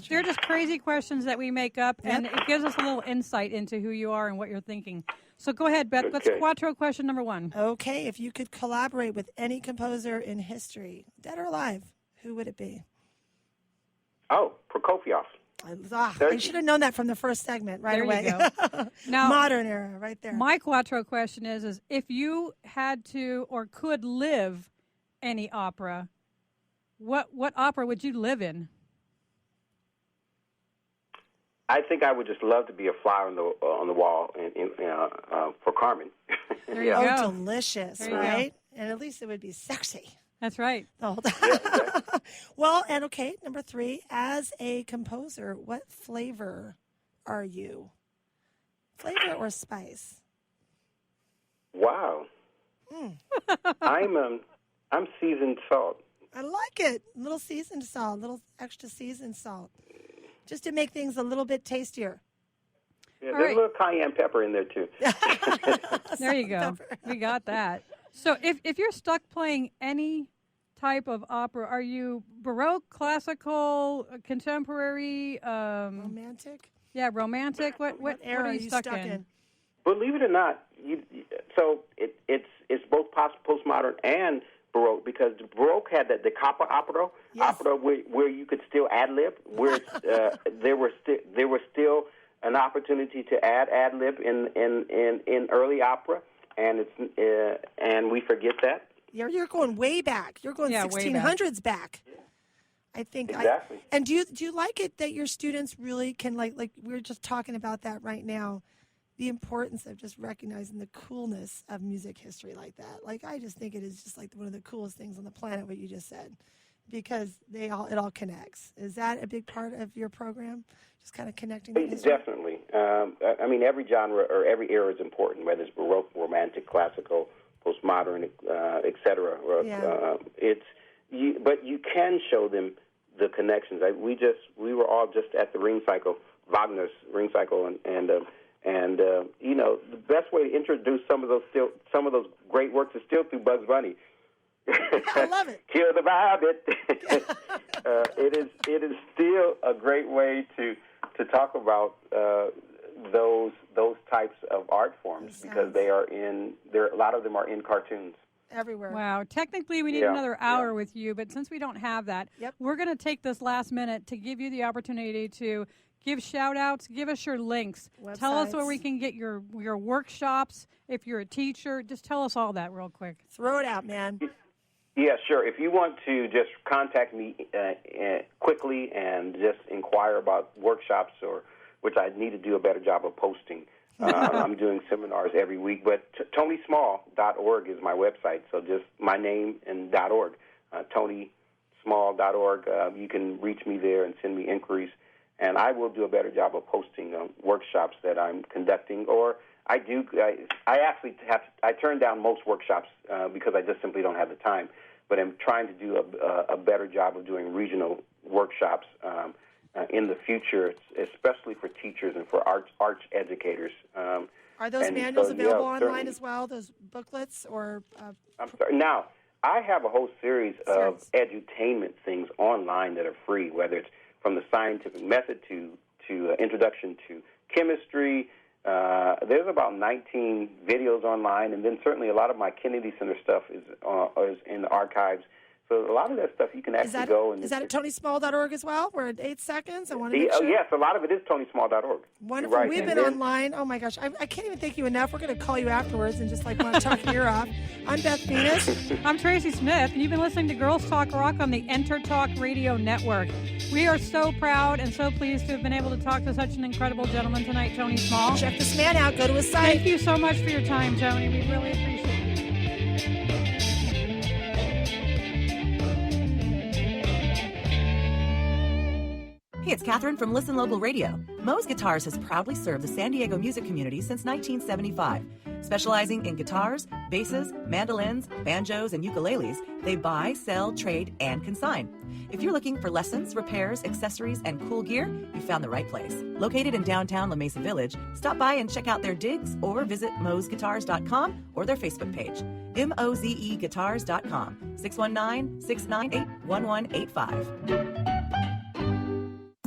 they're just crazy questions that we make up, and it gives us a little insight into who you are and what you're thinking. So go ahead, Beth. What's Quattro question number 1? Okay, if you could collaborate with any composer in history, dead or alive, who would it be? Oh, Prokofiev. I should have known that from the first segment right away. You go. Now, modern era, right there. My Quattro question is if you had to or could live any opera, what opera would you live in? I think I would just love to be a fly on the wall for Carmen. There you go. Oh, delicious, right? And at least it would be sexy. That's right. Well, and okay, number 3, as a composer, what flavor are you? Flavor or spice? Wow. I'm seasoned salt. I like it. A little seasoned salt, a little extra seasoned salt, just to make things a little bit tastier. Yeah, there's a little cayenne pepper in there too. There you go. We got that. So if you're stuck playing any type of opera, are you Baroque, classical, contemporary, romantic? Yeah, romantic. What era are you stuck in? Believe it or not, it's both postmodern and Baroque, because Baroque had the capo opera, opera where you could still ad lib, where there was still an opportunity to add ad lib in early opera. And we forget that. You're going way back. You're going 1600s back. I think exactly. And do you like it that your students really can like we were just talking about that right now, the importance of just recognizing the coolness of music history like that. Like I just think it is just like one of the coolest things on the planet what you just said, because it all connects. Is that a big part of your program? Just kind of connecting the history? Definitely. I mean, every genre or every era is important, whether it's Baroque, Romantic, Classical, Postmodern, etc. But you can show them the connections. We were all just at the Ring Cycle, Wagner's Ring Cycle, and the best way to introduce some of those great works is still through Bugs Bunny. I love it. Kill the Rabbit. It is still a great way to talk about those types of art forms, because a lot of them are in cartoons. Everywhere. Wow. Technically, we need another hour with you, but since we don't have that, we're going to take this last minute to give you the opportunity to give shout-outs, give us your links. Websites. Tell us where we can get your workshops. If you're a teacher, just tell us all that real quick. Throw it out, man. Yeah, sure. If you want to just contact me quickly and just inquire about workshops, which I need to do a better job of posting. I'm doing seminars every week, but TonySmall.org is my website. So just my name and .org, TonySmall.org. You can reach me there and send me inquiries, and I will do a better job of posting workshops that I'm conducting, or I actually I turn down most workshops because I just simply don't have the time. But I'm trying to do a better job of doing regional workshops in the future, especially for teachers and for arts educators. Are those manuals available online as well? Those booklets or? I'm sorry. Now I have a whole series of edutainment things online that are free, whether it's from the scientific method to introduction to chemistry. There's about 19 videos online, and then certainly a lot of my Kennedy Center stuff is in the archives. So a lot of that stuff you can actually go and... Is that at TonySmall.org as well? We're at 8 seconds. I want to make sure. Yes, a lot of it is TonySmall.org. Wonderful. Right. We've been online. Oh, my gosh. I can't even thank you enough. We're going to call you afterwards and just want to talk your ear off. I'm Beth Venus. I'm Tracy Smith, and you've been listening to Girls Talk Rock on the Enter Talk Radio Network. We are so proud and so pleased to have been able to talk to such an incredible gentleman tonight, Tony Small. Check this man out. Go to his site. Thank you so much for your time, Tony. We really appreciate it. Hey, it's Catherine from Listen Local Radio. Moe's Guitars has proudly served the San Diego music community since 1975. Specializing in guitars, basses, mandolins, banjos, and ukuleles, they buy, sell, trade, and consign. If you're looking for lessons, repairs, accessories, and cool gear, you found the right place. Located in downtown La Mesa Village, stop by and check out their digs or visit mozeguitars.com or their Facebook page. mozeguitars.com, 619-698-1185.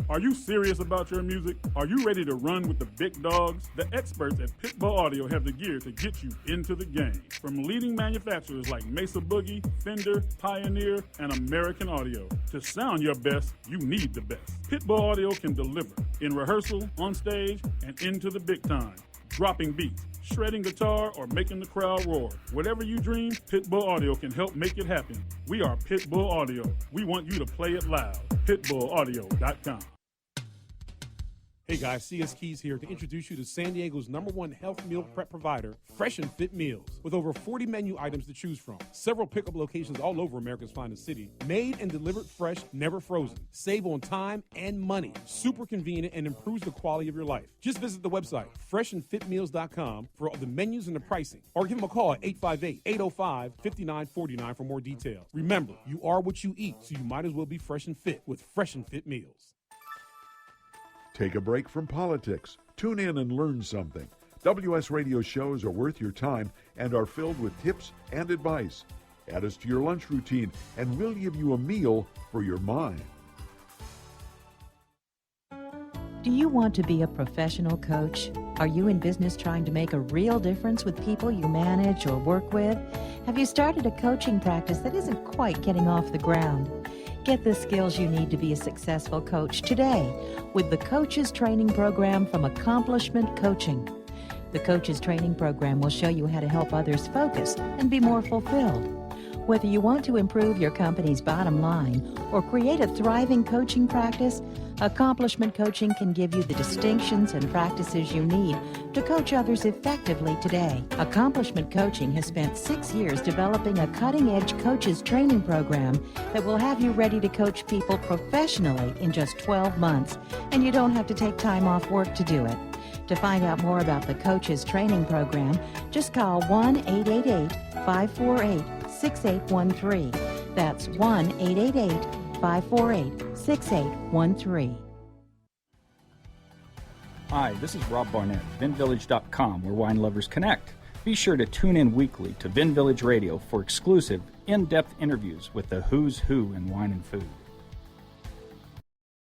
Are you serious about your music? Are you ready to run with the big dogs? The experts at Pitbull Audio have the gear to get you into the game. From leading manufacturers like Mesa Boogie, Fender, Pioneer, and American Audio. To sound your best, you need the best. Pitbull Audio can deliver in rehearsal, on stage, and into the big time. Dropping beats, shredding guitar, or making the crowd roar. Whatever you dream, Pitbull Audio can help make it happen. We are Pitbull Audio. We want you to play it loud. PitbullAudio.com. Hey guys, CS Keys here to introduce you to San Diego's #1 health meal prep provider, Fresh and Fit Meals. With over 40 menu items to choose from, several pickup locations all over America's finest city, made and delivered fresh, never frozen. Save on time and money. Super convenient and improves the quality of your life. Just visit the website, freshandfitmeals.com, for all the menus and the pricing. Or give them a call at 858-805-5949 for more details. Remember, you are what you eat, so you might as well be fresh and fit with Fresh and Fit Meals. Take a break from politics. Tune in and learn something. WS Radio shows are worth your time and are filled with tips and advice. Add us to your lunch routine, and we'll give you a meal for your mind. Do you want to be a professional coach? Are you in business trying to make a real difference with people you manage or work with? Have you started a coaching practice that isn't quite getting off the ground? Get the skills you need to be a successful coach today with the Coaches Training Program from Accomplishment Coaching. The Coaches Training Program will show you how to help others focus and be more fulfilled. Whether you want to improve your company's bottom line or create a thriving coaching practice, Accomplishment Coaching can give you the distinctions and practices you need to coach others effectively today. Accomplishment Coaching has spent 6 years developing a cutting-edge coaches training program that will have you ready to coach people professionally in just 12 months, and you don't have to take time off work to do it. To find out more about the Coaches Training Program, just call 1-888-548-6813. That's 1-888-548-6813. Hi, this is Rob Barnett, VinVillage.com, where wine lovers connect. Be sure to tune in weekly to Vin Village Radio for exclusive, in-depth interviews with the who's who in wine and food.